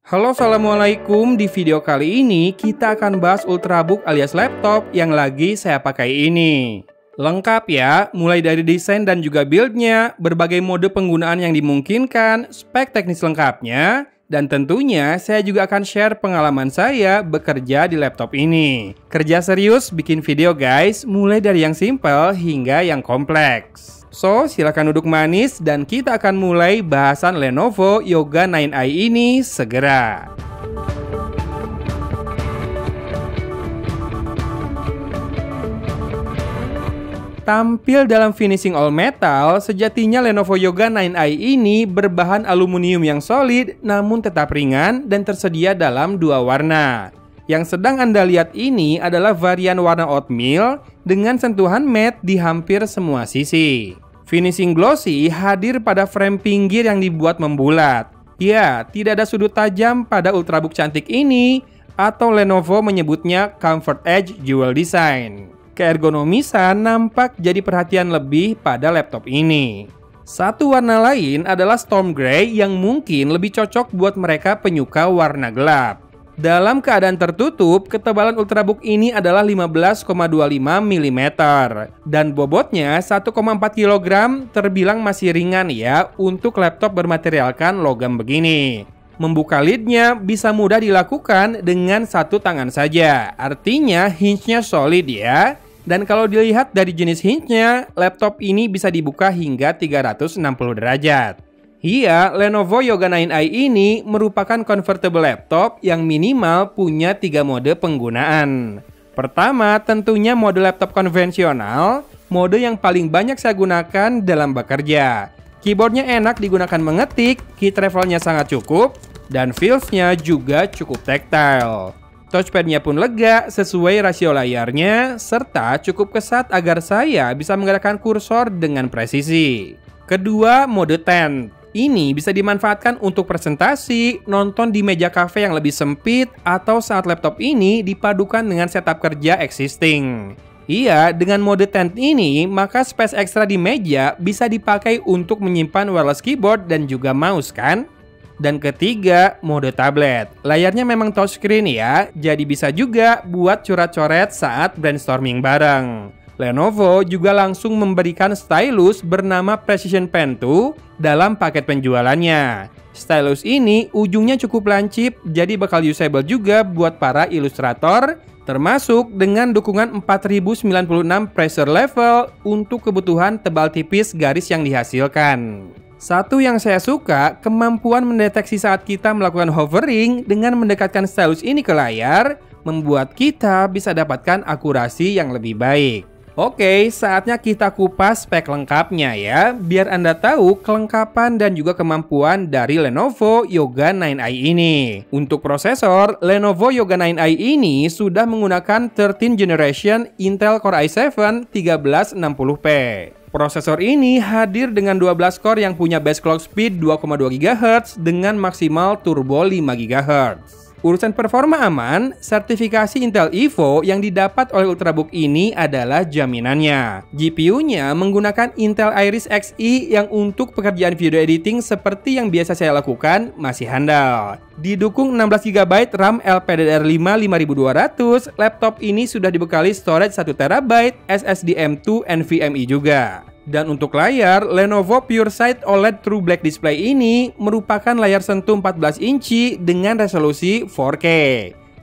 Halo, assalamualaikum. Di video kali ini kita akan bahas Ultrabook alias laptop yang lagi saya pakai ini. Lengkap ya, mulai dari desain dan juga build-nya, berbagai mode penggunaan yang dimungkinkan, spek teknis lengkapnya, dan tentunya saya juga akan share pengalaman saya bekerja di laptop ini. Kerja serius bikin video guys, mulai dari yang simple hingga yang kompleks. So, silakan duduk manis dan kita akan mulai bahasan Lenovo Yoga 9i ini segera. Tampil dalam finishing all metal, sejatinya Lenovo Yoga 9i ini berbahan aluminium yang solid namun tetap ringan dan tersedia dalam dua warna. Yang sedang Anda lihat ini adalah varian warna oatmeal dengan sentuhan matte di hampir semua sisi. Finishing glossy hadir pada frame pinggir yang dibuat membulat. Ya, tidak ada sudut tajam pada Ultrabook cantik ini, atau Lenovo menyebutnya Comfort Edge Dual Design. Keergonomisan nampak jadi perhatian lebih pada laptop ini. Satu warna lain adalah Storm Grey yang mungkin lebih cocok buat mereka penyuka warna gelap. Dalam keadaan tertutup, ketebalan Ultrabook ini adalah 15,25 mm dan bobotnya 1,4 kg, terbilang masih ringan ya untuk laptop bermaterialkan logam begini. Membuka lidnya bisa mudah dilakukan dengan satu tangan saja, artinya hinge-nya solid ya. Dan kalau dilihat dari jenis hinge-nya, laptop ini bisa dibuka hingga 360 derajat. Iya, Lenovo Yoga 9i ini merupakan convertible laptop yang minimal punya 3 mode penggunaan. Pertama, tentunya mode laptop konvensional, mode yang paling banyak saya gunakan dalam bekerja. Keyboardnya enak digunakan mengetik, key travelnya sangat cukup, dan feels-nya juga cukup tactile. Touchpad-nya pun lega sesuai rasio layarnya, serta cukup kesat agar saya bisa menggerakkan kursor dengan presisi. Kedua, mode tent. Ini bisa dimanfaatkan untuk presentasi, nonton di meja kafe yang lebih sempit, atau saat laptop ini dipadukan dengan setup kerja existing. Iya, dengan mode tent ini, maka space ekstra di meja bisa dipakai untuk menyimpan wireless keyboard dan juga mouse kan? Dan ketiga, mode tablet. Layarnya memang touchscreen ya, jadi bisa juga buat coret-coret saat brainstorming bareng. Lenovo juga langsung memberikan stylus bernama Precision Pen 2 dalam paket penjualannya. Stylus ini ujungnya cukup lancip, jadi bakal usable juga buat para ilustrator, termasuk dengan dukungan 4096 pressure level untuk kebutuhan tebal tipis garis yang dihasilkan. Satu yang saya suka, kemampuan mendeteksi saat kita melakukan hovering dengan mendekatkan stylus ini ke layar, membuat kita bisa dapatkan akurasi yang lebih baik. Oke, saatnya kita kupas spek lengkapnya ya, biar Anda tahu kelengkapan dan juga kemampuan dari Lenovo Yoga 9i ini. Untuk prosesor, Lenovo Yoga 9i ini sudah menggunakan 13th generation Intel Core i7 1360p. Prosesor ini hadir dengan 12 core yang punya base clock speed 2,2 GHz dengan maksimal turbo 5 GHz. Urusan performa aman, sertifikasi Intel Evo yang didapat oleh Ultrabook ini adalah jaminannya. GPU-nya menggunakan Intel Iris Xe yang untuk pekerjaan video editing seperti yang biasa saya lakukan masih handal. Didukung 16 GB RAM LPDDR5 5200, laptop ini sudah dibekali storage 1 TB, SSD M2 NVMe juga. Dan untuk layar, Lenovo PureSight OLED True Black Display ini merupakan layar sentuh 14 inci dengan resolusi 4K.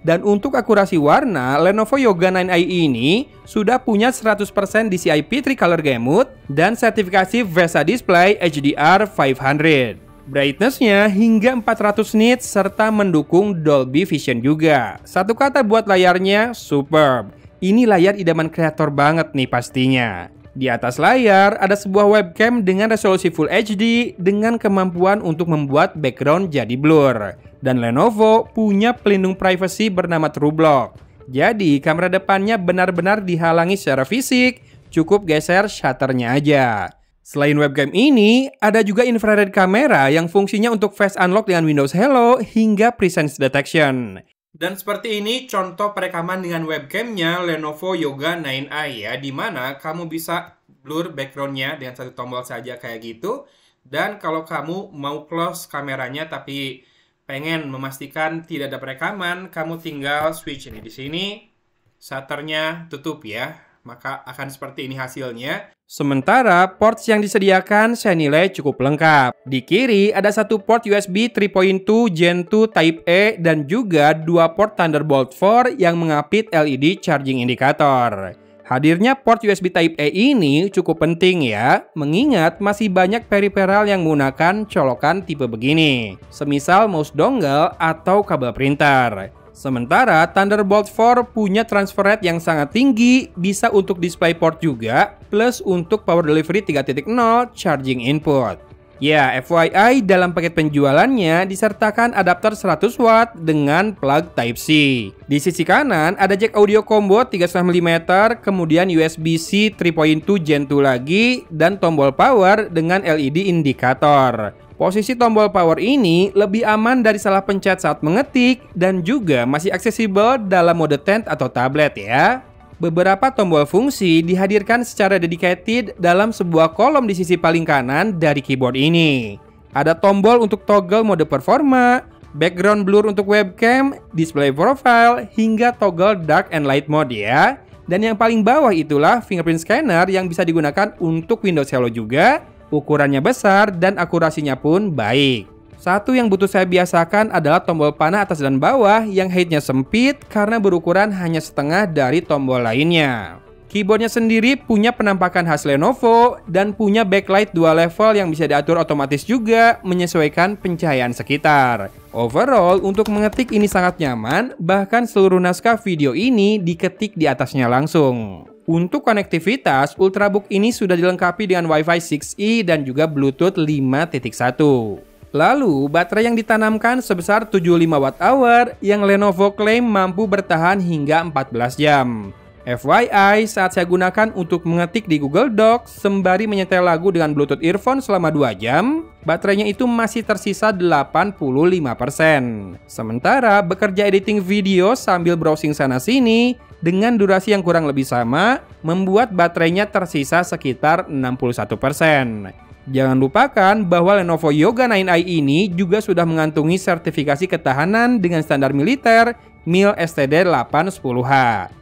Dan untuk akurasi warna, Lenovo Yoga 9i ini sudah punya 100% DCI P3 Color Gamut dan sertifikasi VESA Display HDR 500. Brightness-nya hingga 400 nits serta mendukung Dolby Vision juga. Satu kata buat layarnya, superb. Ini layar idaman kreator banget nih pastinya. Di atas layar ada sebuah webcam dengan resolusi Full HD dengan kemampuan untuk membuat background jadi blur. Dan Lenovo punya pelindung privacy bernama TrueBlock. Jadi kamera depannya benar-benar dihalangi secara fisik, cukup geser shutternya aja. Selain webcam ini, ada juga infrared kamera yang fungsinya untuk face unlock dengan Windows Hello hingga presence detection. Dan seperti ini contoh perekaman dengan webcamnya Lenovo Yoga 9i ya, dimana kamu bisa blur backgroundnya dengan satu tombol saja kayak gitu. Dan kalau kamu mau close kameranya tapi pengen memastikan tidak ada perekaman, kamu tinggal switch ini di sini, shutternya tutup ya, maka akan seperti ini hasilnya. Sementara ports yang disediakan saya nilai cukup lengkap. Di kiri ada satu port USB 3.2 Gen 2 Type A dan juga dua port Thunderbolt 4 yang mengapit LED charging indicator. Hadirnya port USB Type A ini cukup penting ya, mengingat masih banyak peripheral yang menggunakan colokan tipe begini, semisal mouse dongle atau kabel printer. Sementara Thunderbolt 4 punya transfer rate yang sangat tinggi, bisa untuk DisplayPort juga, plus untuk Power Delivery 3.0 charging input. Ya, FYI dalam paket penjualannya disertakan adapter 100 watt dengan plug Type-C. Di sisi kanan ada jack audio combo 3,5 mm, kemudian USB-C 3.2 Gen 2 lagi, dan tombol power dengan LED indikator. Posisi tombol power ini lebih aman dari salah pencet saat mengetik dan juga masih aksesibel dalam mode tent atau tablet ya. Beberapa tombol fungsi dihadirkan secara dedicated dalam sebuah kolom di sisi paling kanan dari keyboard ini. Ada tombol untuk toggle mode performa, background blur untuk webcam, display profile, hingga toggle dark and light mode ya. Dan yang paling bawah itulah fingerprint scanner yang bisa digunakan untuk Windows Hello juga. Ukurannya besar dan akurasinya pun baik. Satu yang butuh saya biasakan adalah tombol panah atas dan bawah yang heightnya sempit karena berukuran hanya setengah dari tombol lainnya. Keyboardnya sendiri punya penampakan khas Lenovo dan punya backlight dual level yang bisa diatur otomatis juga menyesuaikan pencahayaan sekitar. Overall, untuk mengetik ini sangat nyaman, bahkan seluruh naskah video ini diketik di atasnya langsung. Untuk konektivitas, Ultrabook ini sudah dilengkapi dengan Wi-Fi 6E dan juga Bluetooth 5.1. Lalu, baterai yang ditanamkan sebesar 75 Wh yang Lenovo klaim mampu bertahan hingga 14 jam. FYI, saat saya gunakan untuk mengetik di Google Docs sembari menyetel lagu dengan Bluetooth earphone selama 2 jam, baterainya itu masih tersisa 85%. Sementara bekerja editing video sambil browsing sana-sini dengan durasi yang kurang lebih sama, membuat baterainya tersisa sekitar 61%. Jangan lupakan bahwa Lenovo Yoga 9i ini juga sudah mengantungi sertifikasi ketahanan dengan standar militer MIL STD 810H,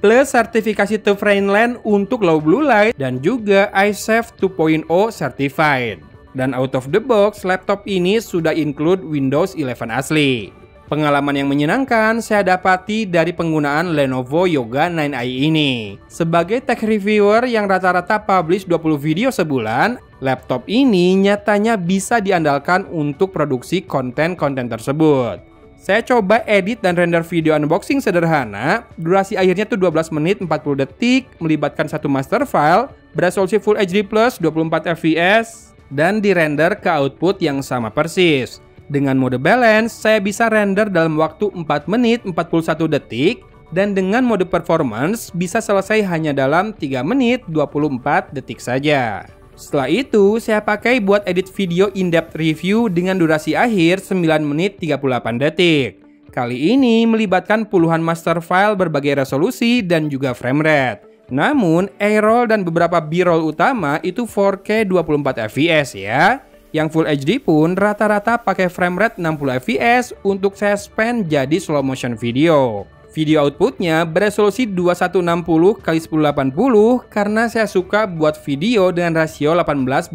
plus sertifikasi TÜV Rheinland untuk low blue light dan juga iSafe 2.0 certified. Dan out of the box, laptop ini sudah include Windows 11 asli. Pengalaman yang menyenangkan saya dapati dari penggunaan Lenovo Yoga 9i ini. Sebagai tech reviewer yang rata-rata publish 20 video sebulan, laptop ini nyatanya bisa diandalkan untuk produksi konten-konten tersebut. Saya coba edit dan render video unboxing sederhana, durasi akhirnya tuh 12 menit 40 detik, melibatkan satu master file, beresolusi Full HD+, 24 fps, dan dirender ke output yang sama persis. Dengan mode balance, saya bisa render dalam waktu 4 menit 41 detik, dan dengan mode performance bisa selesai hanya dalam 3 menit 24 detik saja. Setelah itu, saya pakai buat edit video in-depth review dengan durasi akhir 9 menit 38 detik. Kali ini melibatkan puluhan master file berbagai resolusi dan juga frame rate. Namun, A-roll dan beberapa B-roll utama itu 4K 24 fps ya. Yang Full HD pun rata-rata pakai frame rate 60 fps untuk saya spend jadi slow motion video. Video outputnya beresolusi 2160x1080 karena saya suka buat video dengan rasio 18:9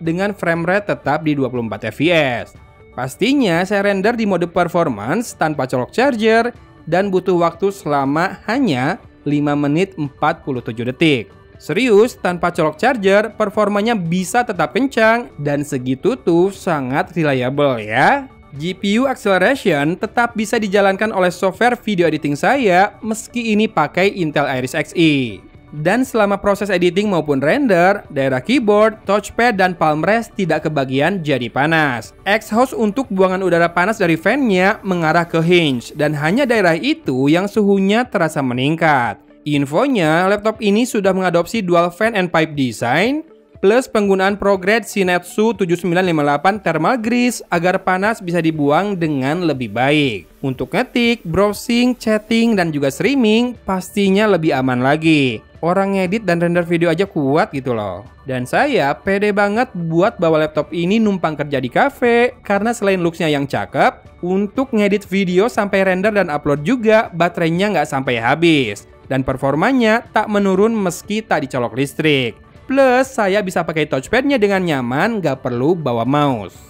dengan frame rate tetap di 24 fps. Pastinya saya render di mode performance tanpa colok charger dan butuh waktu selama hanya 5 menit 47 detik. Serius, tanpa colok charger, performanya bisa tetap kencang dan segitu tuh sangat reliable ya. GPU acceleration tetap bisa dijalankan oleh software video editing saya meski ini pakai Intel Iris Xe. Dan selama proses editing maupun render, daerah keyboard, touchpad, dan palm rest tidak kebagian jadi panas. Exhaust untuk buangan udara panas dari fan-nya mengarah ke hinge dan hanya daerah itu yang suhunya terasa meningkat. Infonya, laptop ini sudah mengadopsi dual fan and pipe design, plus penggunaan ProGrade Shin-Etsu 7958 thermal grease agar panas bisa dibuang dengan lebih baik. Untuk ngetik, browsing, chatting, dan juga streaming pastinya lebih aman lagi. Orang ngedit dan render video aja kuat gitu loh. Dan saya pede banget buat bawa laptop ini numpang kerja di cafe, karena selain looksnya yang cakep, untuk ngedit video sampai render dan upload juga baterainya nggak sampai habis. Dan performanya tak menurun meski tak dicolok listrik. Plus saya bisa pakai touchpadnya dengan nyaman, nggak perlu bawa mouse.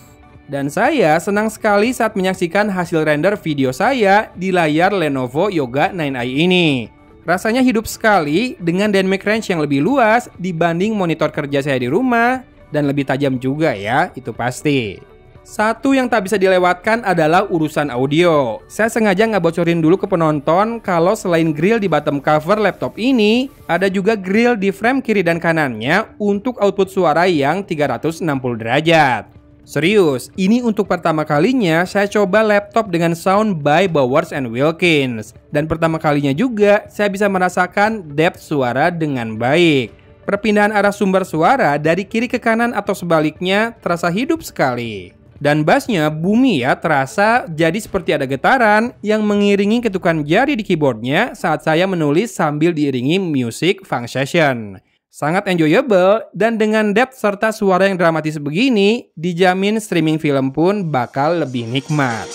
Dan saya senang sekali saat menyaksikan hasil render video saya di layar Lenovo Yoga 9i ini. Rasanya hidup sekali dengan dynamic range yang lebih luas dibanding monitor kerja saya di rumah, dan lebih tajam juga ya, itu pasti. Satu yang tak bisa dilewatkan adalah urusan audio. Saya sengaja nggak bocorin dulu ke penonton kalau selain grill di bottom cover laptop ini, ada juga grill di frame kiri dan kanannya untuk output suara yang 360 derajat. Serius, ini untuk pertama kalinya saya coba laptop dengan sound by Bowers & Wilkins. Dan pertama kalinya juga saya bisa merasakan depth suara dengan baik. Perpindahan arah sumber suara dari kiri ke kanan atau sebaliknya terasa hidup sekali. Dan bassnya bumi ya, terasa jadi seperti ada getaran yang mengiringi ketukan jari di keyboardnya saat saya menulis sambil diiringi music function. Sangat enjoyable, dan dengan depth serta suara yang dramatis begini, dijamin streaming film pun bakal lebih nikmat.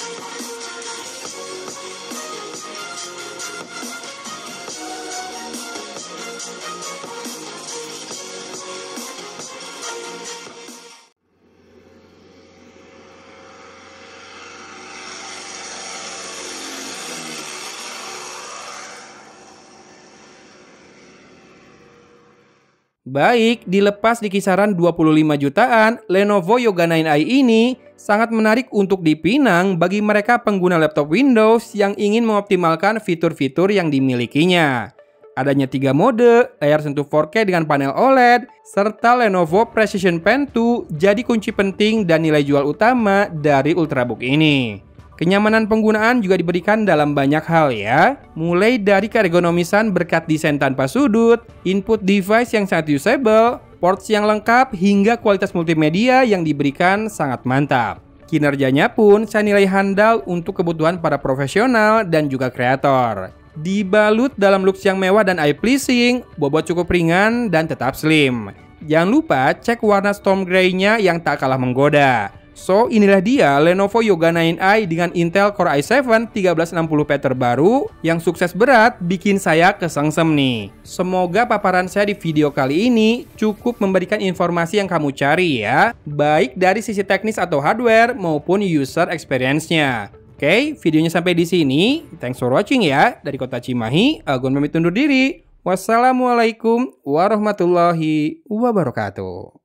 Baik, dilepas di kisaran 25 jutaan, Lenovo Yoga 9i ini sangat menarik untuk dipinang bagi mereka pengguna laptop Windows yang ingin mengoptimalkan fitur-fitur yang dimilikinya. Adanya 3 mode, layar sentuh 4K dengan panel OLED, serta Lenovo Precision Pen 2 jadi kunci penting dan nilai jual utama dari Ultrabook ini. Kenyamanan penggunaan juga diberikan dalam banyak hal ya, mulai dari keergonomisan berkat desain tanpa sudut, input device yang sangat usable, ports yang lengkap, hingga kualitas multimedia yang diberikan sangat mantap. Kinerjanya pun saya nilai handal untuk kebutuhan para profesional dan juga kreator. Dibalut dalam looks yang mewah dan eye pleasing, bobot cukup ringan dan tetap slim. Jangan lupa cek warna storm grey-nya yang tak kalah menggoda. So, inilah dia Lenovo Yoga 9i dengan Intel Core i7 1360P terbaru yang sukses berat bikin saya kesengsem nih. Semoga paparan saya di video kali ini cukup memberikan informasi yang kamu cari ya, baik dari sisi teknis atau hardware maupun user experience-nya. Oke, videonya sampai di sini. Thanks for watching ya. Dari Kota Cimahi, Agun pamit undur diri. Wassalamualaikum warahmatullahi wabarakatuh.